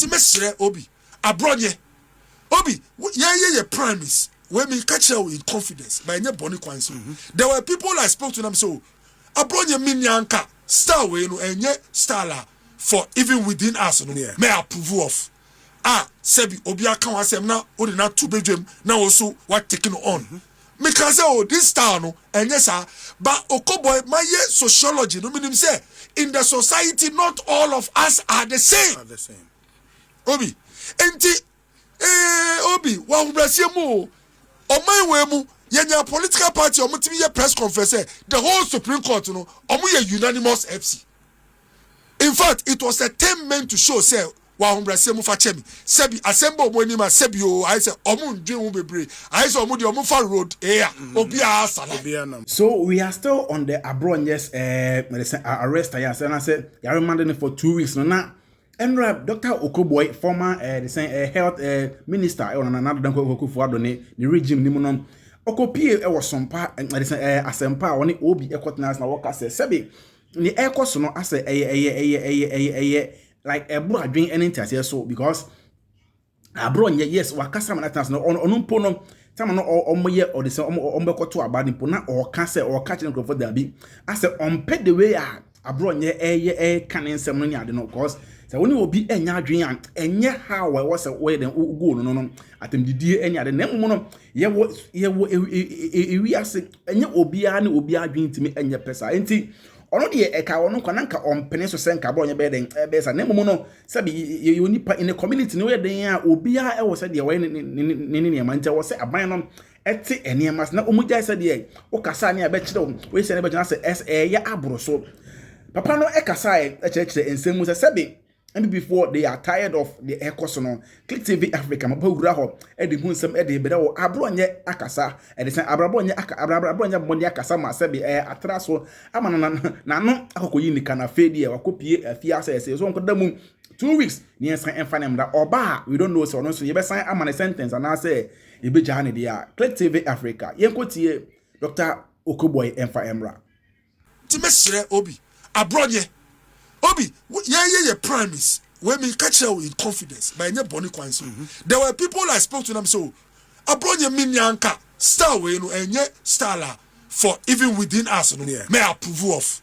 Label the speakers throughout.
Speaker 1: Timesre Obi. Abronye. Obi, ye premise. When me catch her in confidence by any body coins. There were people I spoke to them so Abronye minyanka star way no enye star la for even within us no may approve of. Sebi obi aka wasem na o de na to bedwem na also what taking on. Because this star no enye sa but Okoe Boye my sociology no meaning say in the society not all of us are the same. Obi enti Obi wa hubrasiemu Oman wemu yenya political party omutimi ye press conference the whole Supreme Court no omu ye unanimous FC. In fact, it was a 10 men to show say wa humbrasiemu fa chemi sebi assemble omo anima sebi o I say omu ndwe wo bebre I say omu de omu fa road obi a sala.
Speaker 2: So we are still on the Abronye's arrest here and I said you are remanded for 2 weeks no na Enra Dr. Okoe Boye, former health minister on another than Abronye, the regime Nimunon. Okoe was some part asempa on the Obi Equatnas na work as a sebi. The aircost no as a like a bro doing anything so because Abronye yes wakasa manatans no on pono time no omoye or the same ombeko to about impona or cancer or catching for there be as a on pay the way Abronye canin ceremony I don't know cause so when you be enya adwen enya how I was away then go no atem didie enya de na mo no ye wi ase enya obi a na obi adwen timi enya pesa enti ono de eka ono kwananka ompene so senka Abronye be den be sa na mo no sabi ye onipa in the community no ye den a obi a e wo se de we ne man nte wo se aban no eti enemas na omugya se de o kasa ne abe kire we se ne be gina se ye abro so papa no ekasa e kire ensemu se sabi. And before they are tired of the ecosono, Click TV Africa, Mapoguraho, Eddie Hunsam, Eddie Bedo, Abronye Akasa, and the same Abronye Akasa, Masabi, Atraso, Amana, Nano, Akoyini, Kana Fedi, or Copy, a Fiasa, says, Uncle Damu, 2 weeks, near Saint Emphanem, that or we don't know, so no, so you better sign a sentence, and I say, you be Jahani, dia, Click TV Africa, Yankotie, Dr. Okoe Boye, Empha Emra.
Speaker 1: Timesre Obi, Abronye. Obi, ye premise. When me catch her in confidence by any body coins. There were people I spoke to them so Abronye minyanka star way no enye star la for even within us no may approve of.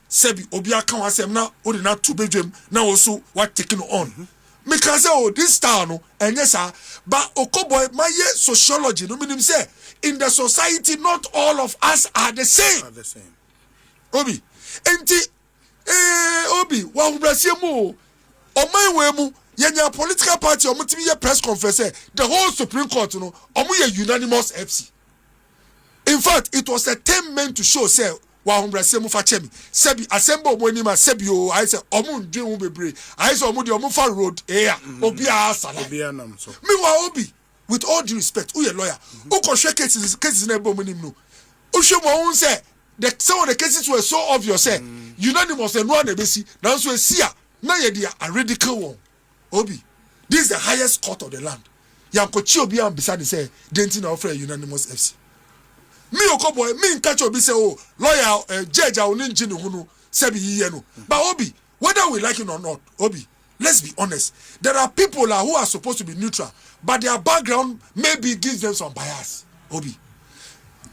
Speaker 1: Sebi obi aka wasem na o de na to bedwem na also what taking on. Because this star no enye sa but Okoe Boye my sociology no meaning say in the society not all of us are the same. Obi, enti Obi, wa hubrasiemu Oman wemu yenya political party omutimi ye press conference the whole Supreme Court no omu ye unanimous FC. In fact, it was a 10 men to show say wa hubrasiemu fa chemi sebi assemble omo anima sebi o I say omu ndwe wo bebre I say omu de omu fa road obi a sala me wa Obi with all due respect who ye lawyer who ko share cases na ebo monim no o hwe mo won say some of the cases were so obvious unanimous and one ebesi now so esia na ye dia a radical one. Obi, this is the highest court of the land. Yankochi obi am beside say denti na offer unanimous FC. Me Okoe Boye me catch obi say oh lawyer judge a oni nji ne hu no say be yiye no. But Obi, whether we like it or not, Obi, let's be honest. There are people who are supposed to be neutral, but their background maybe gives them some bias. Obi,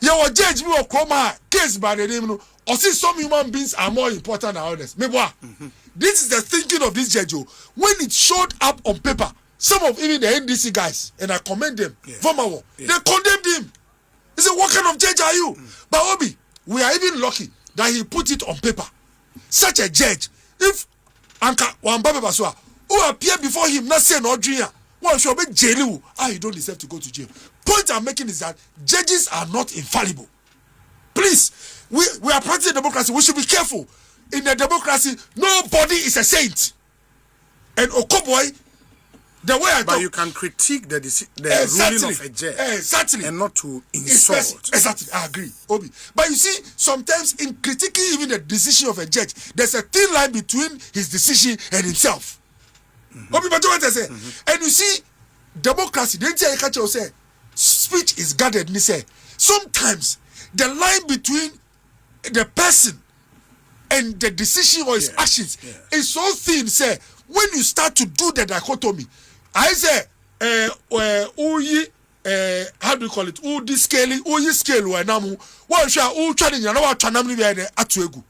Speaker 1: your judge me Okroma case by the name no. Or see some human beings are more important than others. This is the thinking of this judge. When it showed up on paper, some of even the NDC guys, and I commend them, they condemned him. He said, what kind of judge are you? But Obi, we are even lucky that he put it on paper. Such a judge, if Anka Wambabe Baswa, who appear before him, not saying no dream, one should be jail. You don't deserve to go to jail. Point I'm making is that judges are not infallible. Please. We are practicing democracy. We should be careful. In the democracy, nobody is a saint. And Okoe Boye, the way I
Speaker 3: but you can critique the ruling of a judge.
Speaker 1: Exactly.
Speaker 3: And not to insult.
Speaker 1: Exactly. I agree, Obi. But you see, sometimes in critiquing even the decision of a judge, there's a thin line between his decision and himself. Obi, but what I say? And you see, democracy, the entire culture say, speech is guarded. Me say, sometimes the line between the person and the decision or his actions is so thin, say, when you start to do the dichotomy, I say, how do you call it? Scaling, scale, or namu, one shall, trading, and our chanam atuegu.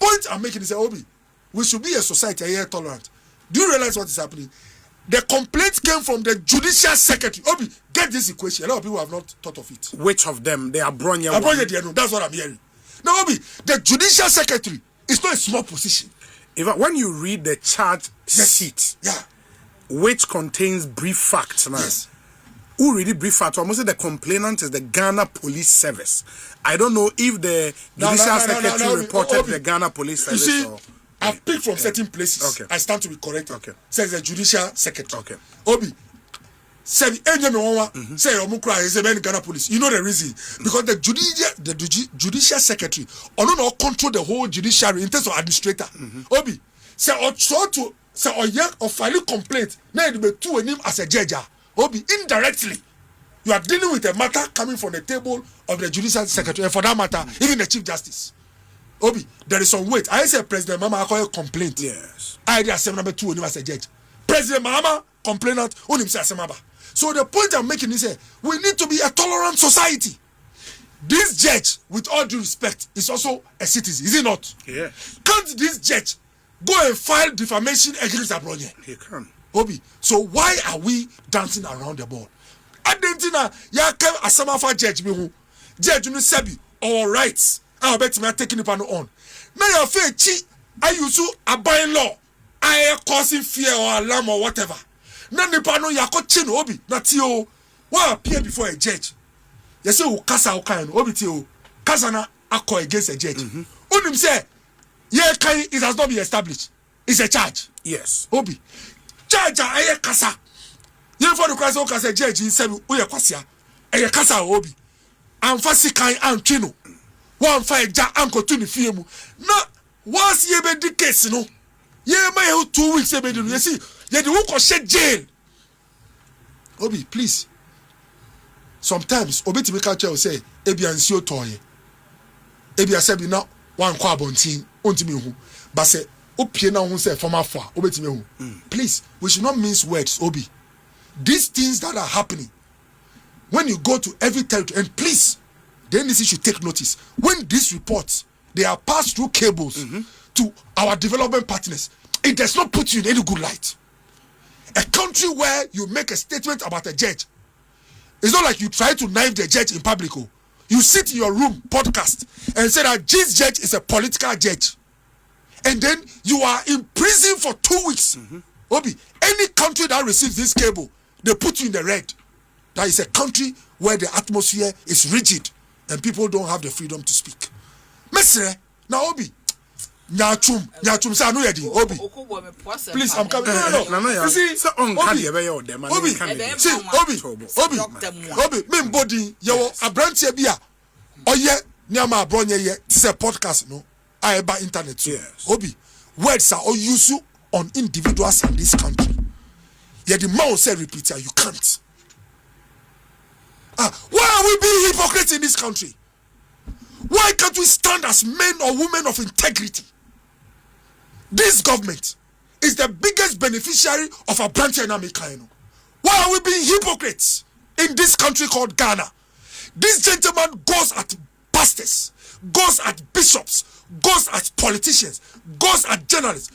Speaker 1: Point I'm making is, Obi, we should be a society here tolerant. Do you realize what is happening? The complaint came from the judicial secretary. Obi, get this equation. A lot of people have not thought of it.
Speaker 3: Which of them? The Abronye.
Speaker 1: Abronye, that's what I'm hearing. Now, Obi, the judicial secretary is not a small position.
Speaker 3: When you read the charge sheet, which contains brief facts, now, who really brief facts? Almost say the complainant is the Ghana Police Service. I don't know if the judicial secretary reported the Ghana Police Service.
Speaker 1: You see, I've picked from certain places. Okay. I stand to be corrected. Okay. Says the judicial secretary.
Speaker 3: Okay.
Speaker 1: Obi, say Ghana Police. You know the reason? Because the judicial secretary not control the whole judiciary in terms of administrator. Obi, say or try to say or file complaint. Now it be two him as a judge. Obi, indirectly, you are dealing with a matter coming from the table of the judicial secretary, and for that matter, even the chief justice. Obi, there is some weight. I say President Mama I call a complaint.
Speaker 3: Yes.
Speaker 1: I did assembly number 2 as a judge. President Mama complainant on himself. So the point I'm making is we need to be a tolerant society. This judge, with all due respect, is also a citizen, is he not?
Speaker 3: Yes.
Speaker 1: Can't this judge go and file defamation against Abronye?
Speaker 3: He can.
Speaker 1: Obi, so why are we dancing around the board? Adentina, ya came a samafa judge me judge no sabi all rights. I bet me taking it on. Now your faith, I use a buying law. I causing fear or alarm or whatever. Now the pano yako chin obi. Not you. Why appear before a judge? You say who kasa okan obi tio. Kasa na ako against a judge. Unim say, yeah, it has not been established. It's a charge.
Speaker 3: Yes.
Speaker 1: Obi. Charge aye kasa. You for the kasa o kasa judge in say uye kwasia. Aye kasa obi. Amfasi kan antwino. One fire ja anko to the film. Na once ye be the case no. Ye may 2 weeks ye be do. You see, ye the who shed jail. Obi, please. Sometimes obi to make a child say, ebi ansio toye. Ebi asebi na one kwa bontin ontimi hu. But say opie na hu say from afar obi to me hu. Please, we should not mince words, Obi. These things that are happening when you go to every territory, and please, the NDC should take notice. When these reports, they are passed through cables to our development partners, it does not put you in any good light. A country where you make a statement about a judge, it's not like you try to knife the judge in public. You sit in your room, podcast, and say that this judge is a political judge. And then you are in prison for 2 weeks. Obi, any country that receives this cable, they put you in the red. That is a country where the atmosphere is rigid and people don't have the freedom to speak. Mesre, now Obi, nyachum say I know you Obi. Please, I'm coming. No. You see, Obi, me body, you Abronye bia. Oye, niama Abronye ye. This is a podcast, no. I by internet too.
Speaker 3: Yes.
Speaker 1: Obi, words are all used on individuals in this country. Yet the man say repeat, you can't. Why are we being hypocrites in this country? Why can't we stand as men or women of integrity? This government is the biggest beneficiary of Abronye Namikaino. Why are we being hypocrites in this country called Ghana? This gentleman goes at pastors, goes at bishops, goes at politicians, goes at journalists.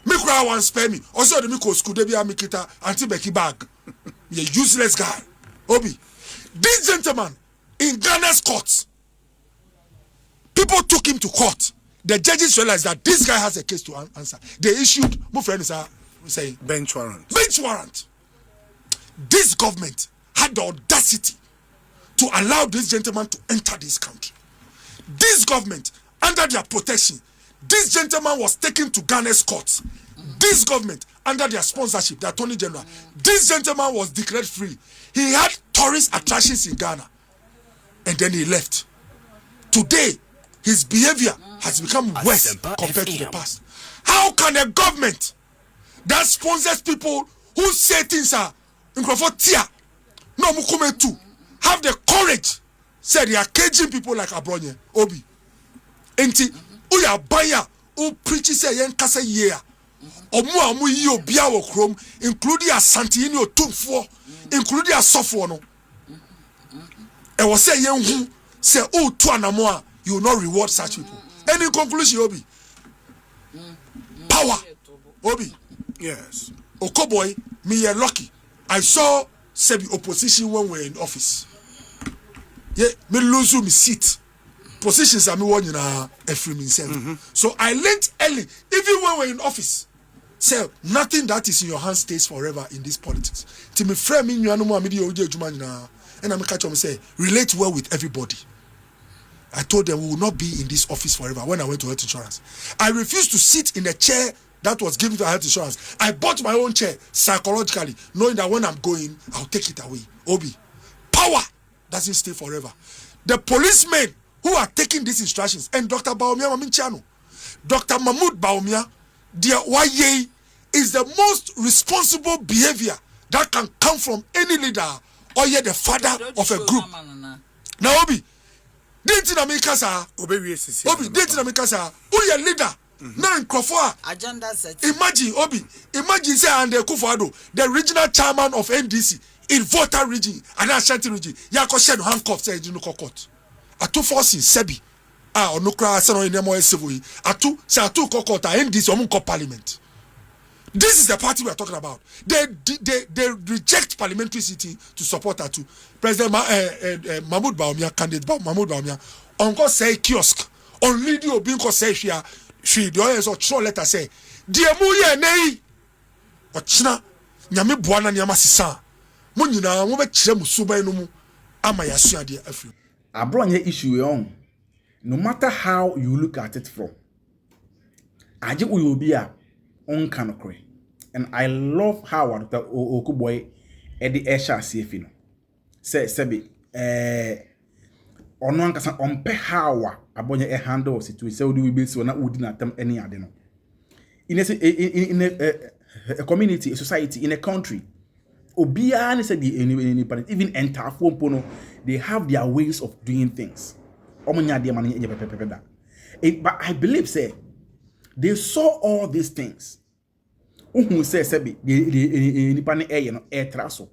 Speaker 1: Me cry one spare me. Also the Miko school they be a mikita anti-Becky bag. You useless guy. Obi. This gentleman in Ghana's courts, people took him to court. The judges realized that this guy has a case to answer. They issued, my friend is saying
Speaker 3: bench warrant.
Speaker 1: Bench warrant. This government had the audacity to allow this gentleman to enter this country. This government, under their protection, this gentleman was taken to Ghana's courts. This government, under their sponsorship, the Attorney General, this gentleman was declared free. He had tourist attractions in Ghana. And then he left. Today, his behavior has become worse compared to the past. How can a government that sponsors people who say things are in tia, no mukume too, have the courage, say they are caging people like Abronye, Obi, Enti, uya baya, who preaches a yen kasa year. Omu amu yi obia wo krom, including Asante ni otumfo, including Asofo no. E was say yen hu say oh to anamo you will not reward such people. Any conclusion Obi? Power. Obi.
Speaker 3: Yes.
Speaker 1: Okoe Boye, me are lucky. I saw Sebi opposition when we were in office. Yeah, me lose me seat. Positions are me one in a free himself. So I learned early, even when we're in office. Say nothing that is in your hands stays forever in this politics. To me frame in you no more media and I'm catch them say relate well with everybody. I told them we will not be in this office forever when I went to health insurance. I refused to sit in a chair that was given to health insurance. I bought my own chair psychologically, knowing that when I'm going, I'll take it away. Obi, power doesn't stay forever. The policemen who are taking these instructions, and Dr. Baumia Maminchano, Dr. Mahmoud Baumia, their YA is the most responsible behavior that can come from any leader or yet the father of a group. Now, Obi, didn't Namikasa, Obi, didn't Namikasa, who your leader? Now in Crawford, agenda set. Imagine, Obi, imagine say and Kufado, the regional chairman of NDC in Volta region and Ashanti region, Yako shed handcuffs say you no court. Atu forces Sebi, Onukra Sano in Nemo Sevi, Atu, say Atu court NDC Omunko parliament. This is the party we are talking about. They reject parliamentary sitting to support Atu. President Mahmoud Baumia, candidate Mahmoud Baumia, Onko say kiosk, on Lidio Binko say here. She the others or throw letter say dear muye nei ochina nyame boana nyama sisa mo nyina mo be kire musuban no mu ama yaso ade afi
Speaker 2: Abronye issue on no matter how you look at it from aje uyobi a on kanokre and I love how Dr. Okoe Boye edi esha CF no say sebi ono ankasa ompe how Abronye handle situation say we be so na udi na tem any ade no in a community, a society, in a country obia say the even enter phone pono they have their ways of doing things but I believe say they saw all these things say sebi the nipa ne no traso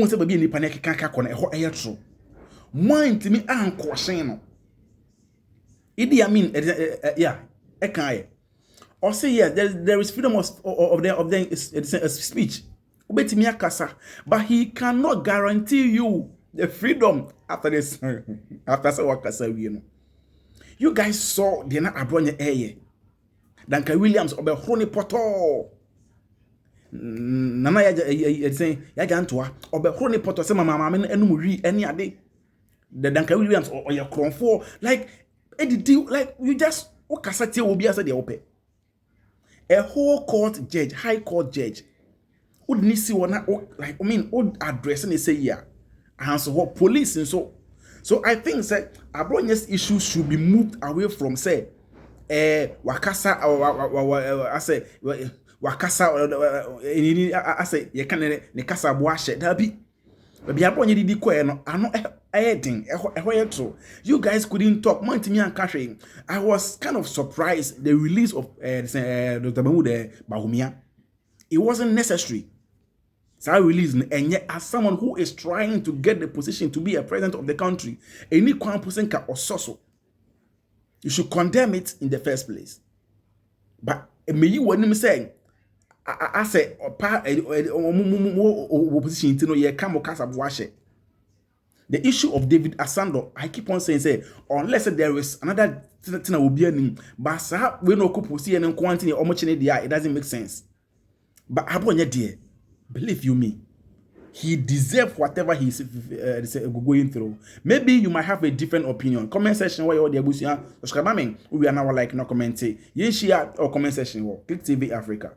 Speaker 2: say baby nipa ne keka kona true mind me anko hyen no Idi Amin yeah ekan or say yeah there is freedom of their speech ubetimi akasa but he cannot guarantee you the freedom after this after say wakasa we no you guys saw the na Abronye eye Danka Williams obehro poto nana ya say ya gantoa obehro ne poto say mama me enum ri any ade the Danka Williams or your kronfo like like you just okasate obi asa de ope a whole court judge, high court judge would need see one like would address and say yeah and so what police and so I think that Abronye's issues should be moved away from say wakasa I say wakasa I say you can ne kasa boashe that be Abronye didi ko no ano anything you guys couldn't talk me and Kashe. I was kind of surprised the release of Dr. Mahmoud Baumia. It wasn't necessary. So I released and yet as someone who is trying to get the position to be a president of the country, any person can also you should condemn it in the first place. But me you want me saying I say opposition to know ye come kasa boashe. The issue of David Asando, I keep on saying, say, unless there is another thing will be in, but we no couple see and quantity or much in the eye, it doesn't make sense. But Abronye dear, believe you me, he deserves whatever he's going through. Maybe you might have a different opinion. Comment section where you're the Busia, we are now like no comment. Ye share or comment section, Click TV Africa.